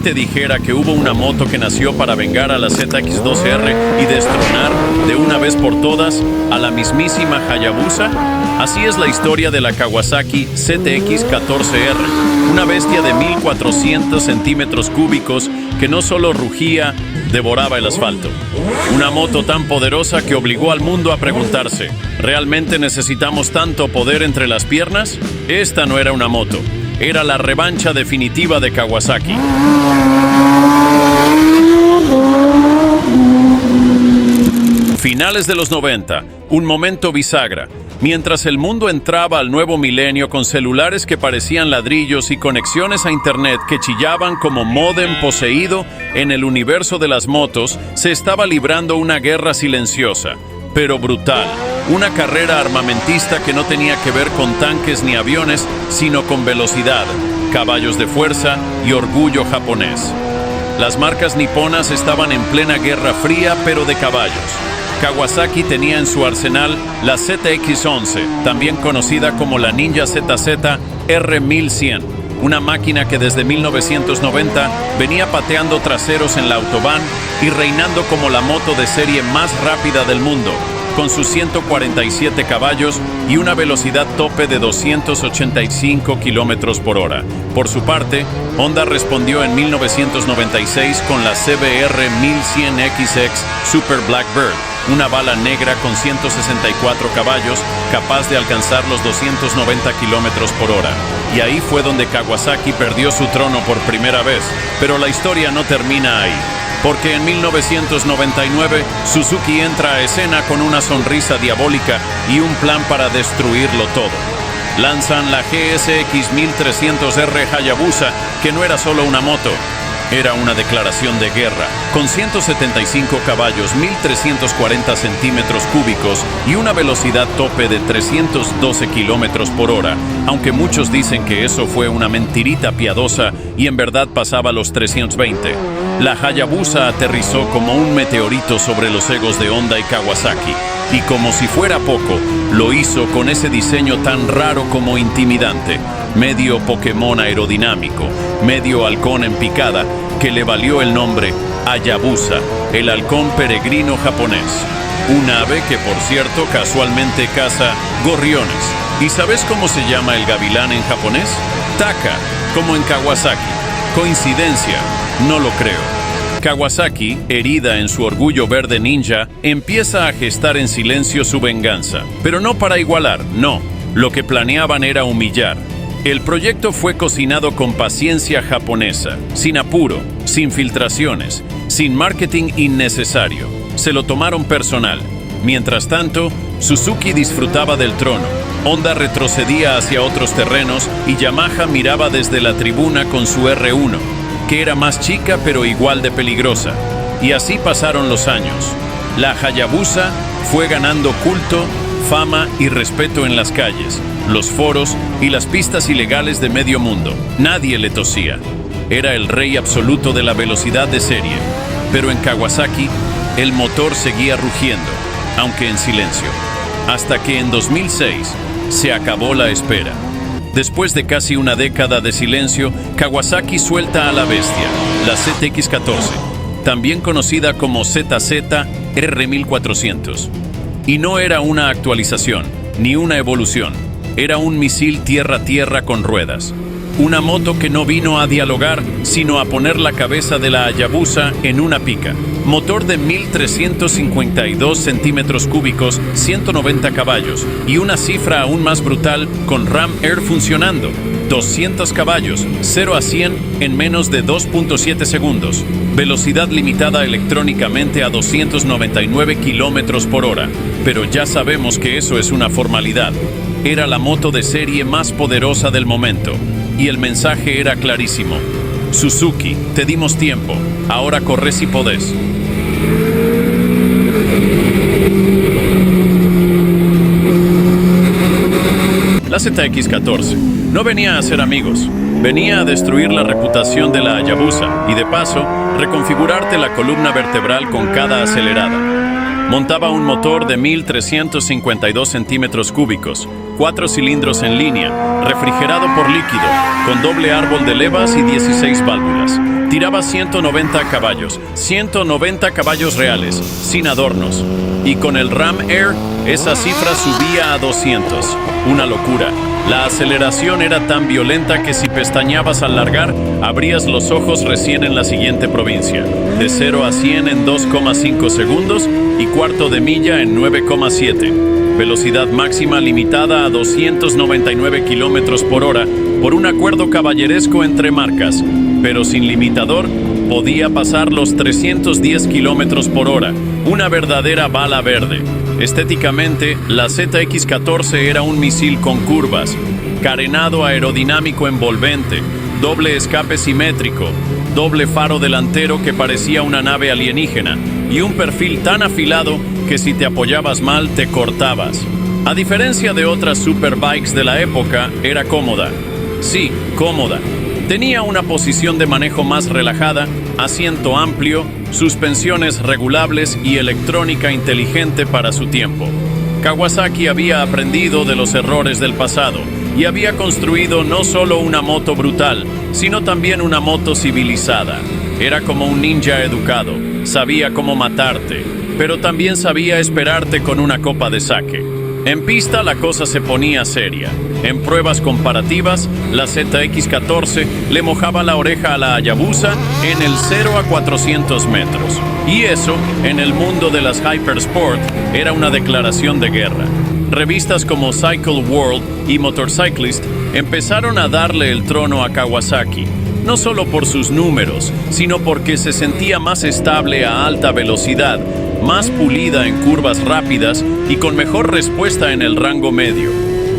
te dijera que hubo una moto que nació para vengar a la ZX-2R y destronar de una vez por todas a la mismísima Hayabusa? Así es la historia de la Kawasaki ZX-14R, una bestia de 1400 centímetros cúbicos que no solo rugía, devoraba el asfalto. Una moto tan poderosa que obligó al mundo a preguntarse, ¿realmente necesitamos tanto poder entre las piernas? Esta no era una moto, era la revancha definitiva de Kawasaki. Finales de los 90, un momento bisagra. Mientras el mundo entraba al nuevo milenio con celulares que parecían ladrillos y conexiones a internet que chillaban como módem poseído, en el universo de las motos se estaba librando una guerra silenciosa, pero brutal. Una carrera armamentista que no tenía que ver con tanques ni aviones, sino con velocidad, caballos de fuerza y orgullo japonés. Las marcas niponas estaban en plena guerra fría, pero de caballos. Kawasaki tenía en su arsenal la ZX-11, también conocida como la Ninja ZZ R1100, una máquina que desde 1990 venía pateando traseros en la autobahn y reinando como la moto de serie más rápida del mundo, con sus 147 caballos y una velocidad tope de 285 kilómetros por hora. Por su parte, Honda respondió en 1996 con la CBR 1100XX Super Blackbird, una bala negra con 164 caballos, capaz de alcanzar los 290 kilómetros por hora. Y ahí fue donde Kawasaki perdió su trono por primera vez. Pero la historia no termina ahí, porque en 1999 Suzuki entra a escena con una sonrisa diabólica y un plan para destruirlo todo. Lanzan la GSX 1300R Hayabusa, que no era solo una moto, era una declaración de guerra, con 175 caballos, 1340 centímetros cúbicos y una velocidad tope de 312 kilómetros por hora, aunque muchos dicen que eso fue una mentirita piadosa y en verdad pasaba los 320. La Hayabusa aterrizó como un meteorito sobre los egos de Honda y Kawasaki, y como si fuera poco, lo hizo con ese diseño tan raro como intimidante, medio Pokémon aerodinámico, medio halcón en picada, que le valió el nombre Hayabusa, el halcón peregrino japonés. Un ave que, por cierto, casualmente caza gorriones. ¿Y sabes cómo se llama el gavilán en japonés? Taka, como en Kawasaki. ¿Coincidencia? No lo creo. Kawasaki, herida en su orgullo verde ninja, empieza a gestar en silencio su venganza. Pero no para igualar, no. Lo que planeaban era humillar. El proyecto fue cocinado con paciencia japonesa, sin apuro, sin filtraciones, sin marketing innecesario. Se lo tomaron personal. Mientras tanto, Suzuki disfrutaba del trono, Honda retrocedía hacia otros terrenos y Yamaha miraba desde la tribuna con su R1, que era más chica pero igual de peligrosa. Y así pasaron los años. La Hayabusa fue ganando culto, fama y respeto en las calles, los foros y las pistas ilegales de medio mundo. Nadie le tosía. Era el rey absoluto de la velocidad de serie. Pero en Kawasaki, el motor seguía rugiendo, aunque en silencio. Hasta que en 2006 se acabó la espera. Después de casi una década de silencio, Kawasaki suelta a la bestia, la ZX-14, también conocida como ZZ R1400. Y no era una actualización, ni una evolución. Era un misil tierra-tierra con ruedas. Una moto que no vino a dialogar, sino a poner la cabeza de la Hayabusa en una pica. Motor de 1352 centímetros cúbicos, 190 caballos, y una cifra aún más brutal con Ram Air funcionando. 200 caballos, 0 a 100 en menos de 2.7 segundos. Velocidad limitada electrónicamente a 299 kilómetros por hora. Pero ya sabemos que eso es una formalidad. Era la moto de serie más poderosa del momento. Y el mensaje era clarísimo. Suzuki, te dimos tiempo. Ahora corre si podés. La ZX-14 no venía a ser amigos. Venía a destruir la reputación de la Hayabusa y, de paso, reconfigurarte la columna vertebral con cada acelerada. Montaba un motor de 1352 centímetros cúbicos, 4 cilindros en línea, refrigerado por líquido, con doble árbol de levas y 16 válvulas. Tiraba 190 caballos reales, sin adornos. Y con el Ram Air, esa cifra subía a 200. Una locura. La aceleración era tan violenta que si pestañeabas al largar, abrías los ojos recién en la siguiente provincia. De 0 a 100 en 2,5 segundos y cuarto de milla en 9,7. Velocidad máxima limitada a 299 kilómetros por hora por un acuerdo caballeresco entre marcas, pero sin limitador, podía pasar los 310 kilómetros por hora, una verdadera bala verde. Estéticamente, la ZX-14 era un misil con curvas, carenado aerodinámico envolvente, doble escape simétrico, doble faro delantero que parecía una nave alienígena y un perfil tan afilado que si te apoyabas mal te cortabas. A diferencia de otras superbikes de la época, era cómoda. Sí, cómoda. Tenía una posición de manejo más relajada, asiento amplio, suspensiones regulables y electrónica inteligente para su tiempo. Kawasaki había aprendido de los errores del pasado y había construido no solo una moto brutal, sino también una moto civilizada. Era como un ninja educado, sabía cómo matarte, pero también sabía esperarte con una copa de sake. En pista la cosa se ponía seria. En pruebas comparativas, la ZX-14 le mojaba la oreja a la Hayabusa en el 0 a 400 metros. Y eso, en el mundo de las Hypersport, era una declaración de guerra. Revistas como Cycle World y Motorcyclist empezaron a darle el trono a Kawasaki, no solo por sus números, sino porque se sentía más estable a alta velocidad, más pulida en curvas rápidas y con mejor respuesta en el rango medio.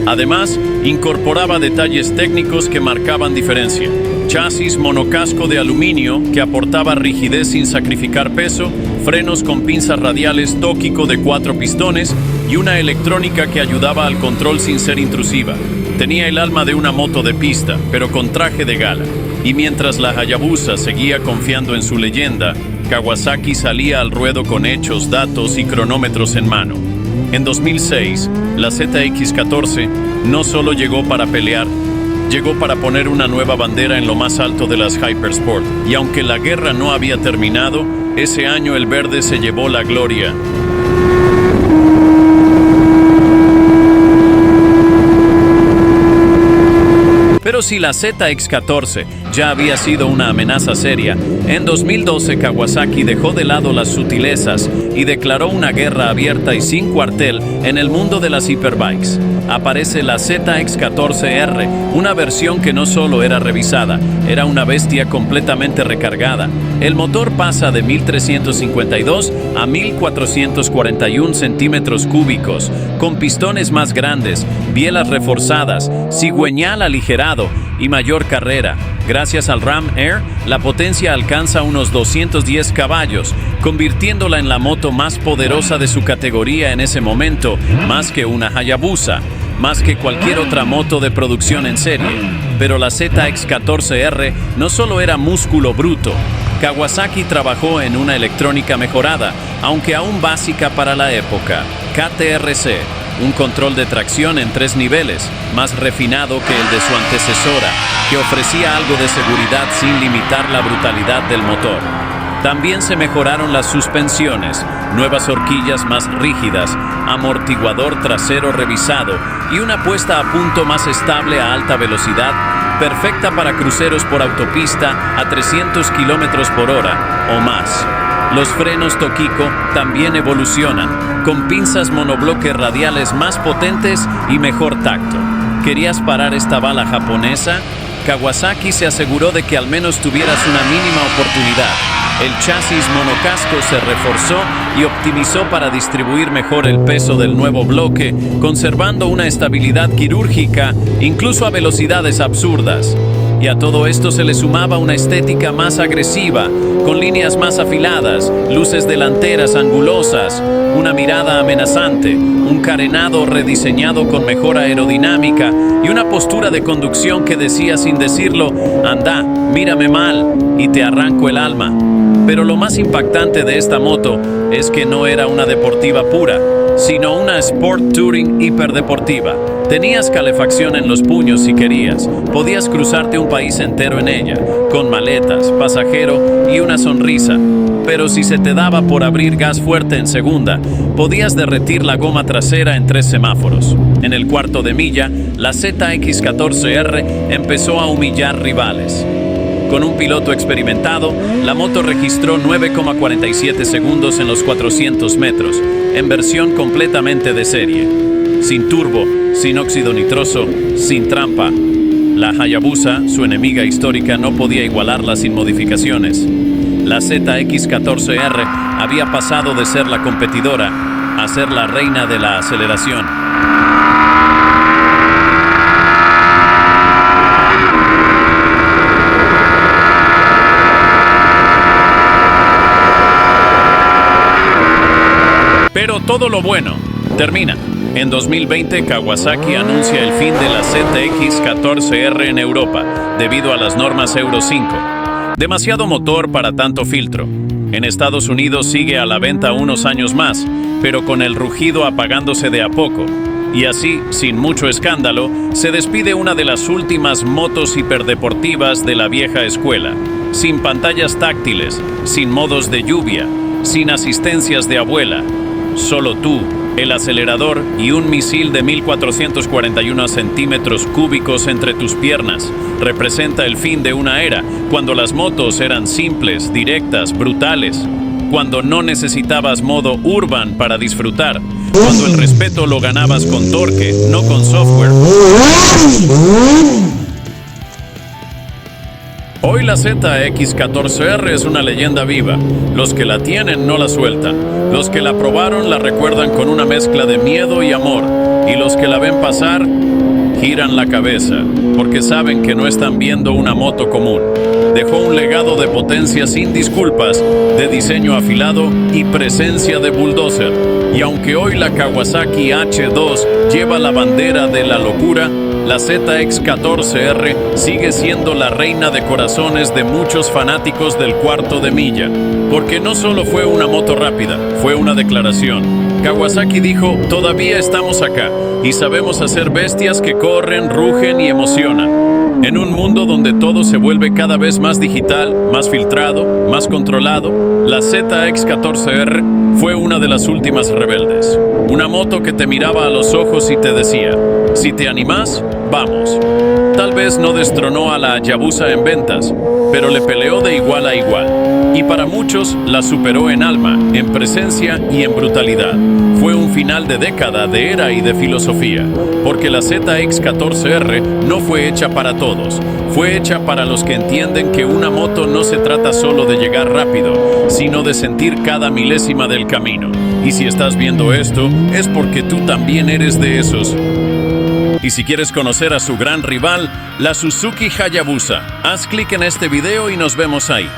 Además, incorporaba detalles técnicos que marcaban diferencia. Chasis monocasco de aluminio que aportaba rigidez sin sacrificar peso, frenos con pinzas radiales Tóquico de 4 pistones y una electrónica que ayudaba al control sin ser intrusiva. Tenía el alma de una moto de pista, pero con traje de gala. Y mientras la Hayabusa seguía confiando en su leyenda, Kawasaki salía al ruedo con hechos, datos y cronómetros en mano. En 2006, la ZX-14 no solo llegó para pelear, llegó para poner una nueva bandera en lo más alto de las Hypersport. Y aunque la guerra no había terminado, ese año el verde se llevó la gloria. Pero si la ZX-14 ya había sido una amenaza seria, en 2012 Kawasaki dejó de lado las sutilezas y declaró una guerra abierta y sin cuartel en el mundo de las hiperbikes. Aparece la ZX-14R, una versión que no solo era revisada, era una bestia completamente recargada. El motor pasa de 1352 a 1441 centímetros cúbicos, con pistones más grandes, bielas reforzadas, cigüeñal aligerado y mayor carrera. Gracias al Ram Air, la potencia alcanza unos 210 caballos, convirtiéndola en la moto más poderosa de su categoría en ese momento, más que una Hayabusa, más que cualquier otra moto de producción en serie. Pero la ZX-14R no solo era músculo bruto. Kawasaki trabajó en una electrónica mejorada, aunque aún básica para la época. KTRC, un control de tracción en 3 niveles, más refinado que el de su antecesora, que ofrecía algo de seguridad sin limitar la brutalidad del motor. También se mejoraron las suspensiones, nuevas horquillas más rígidas, amortiguador trasero revisado y una puesta a punto más estable a alta velocidad, perfecta para cruceros por autopista a 300 kilómetros por hora o más. Los frenos Tóquico también evolucionan, con pinzas monobloque radiales más potentes y mejor tacto. ¿Querías parar esta bala japonesa? Kawasaki se aseguró de que al menos tuvieras una mínima oportunidad. El chasis monocasco se reforzó y optimizó para distribuir mejor el peso del nuevo bloque, conservando una estabilidad quirúrgica incluso a velocidades absurdas. Y a todo esto se le sumaba una estética más agresiva, con líneas más afiladas, luces delanteras angulosas, una mirada amenazante, un carenado rediseñado con mejor aerodinámica y una postura de conducción que decía sin decirlo: anda, mírame mal y te arranco el alma. Pero lo más impactante de esta moto es que no era una deportiva pura, sino una Sport Touring hiperdeportiva. Tenías calefacción en los puños si querías. Podías cruzarte un país entero en ella, con maletas, pasajero y una sonrisa. Pero si se te daba por abrir gas fuerte en segunda, podías derretir la goma trasera en 3 semáforos. En el cuarto de milla, la ZX14R empezó a humillar rivales. Con un piloto experimentado, la moto registró 9,47 segundos en los 400 metros, en versión completamente de serie. Sin turbo, sin óxido nitroso, sin trampa. La Hayabusa, su enemiga histórica, no podía igualarla sin modificaciones. La ZX14R había pasado de ser la competidora a ser la reina de la aceleración. Pero todo lo bueno termina. En 2020, Kawasaki anuncia el fin de la ZX14R en Europa, debido a las normas Euro 5. Demasiado motor para tanto filtro. En Estados Unidos sigue a la venta unos años más, pero con el rugido apagándose de a poco. Y así, sin mucho escándalo, se despide una de las últimas motos hiperdeportivas de la vieja escuela. Sin pantallas táctiles, sin modos de lluvia, sin asistencias de abuela. Solo tú, el acelerador y un misil de 1441 centímetros cúbicos entre tus piernas. Representa el fin de una era, cuando las motos eran simples, directas, brutales. Cuando no necesitabas modo urban para disfrutar. Cuando el respeto lo ganabas con torque, no con software. Hoy la ZX14R es una leyenda viva. Los que la tienen no la sueltan. Los que la probaron la recuerdan con una mezcla de miedo y amor. Y los que la ven pasar, giran la cabeza, porque saben que no están viendo una moto común. Dejó un legado de potencia sin disculpas, de diseño afilado y presencia de bulldozer. Y aunque hoy la Kawasaki H2 lleva la bandera de la locura, la ZX14R sigue siendo la reina de corazones de muchos fanáticos del cuarto de milla. Porque no solo fue una moto rápida, fue una declaración. Kawasaki dijo, todavía estamos acá y sabemos hacer bestias que corren, rugen y emocionan. En un mundo donde todo se vuelve cada vez más digital, más filtrado, más controlado, la ZX14R fue una de las últimas rebeldes. Una moto que te miraba a los ojos y te decía, si te animás, vamos. Tal vez no destronó a la Hayabusa en ventas, pero le peleó de igual a igual. Y para muchos la superó en alma, en presencia y en brutalidad. Fue un final de década, de era y de filosofía, porque la ZX14R no fue hecha para todos. Fue hecha para los que entienden que una moto no se trata solo de llegar rápido, sino de sentir cada milésima del camino. Y si estás viendo esto, es porque tú también eres de esos. Y si quieres conocer a su gran rival, la Suzuki Hayabusa, haz clic en este video y nos vemos ahí.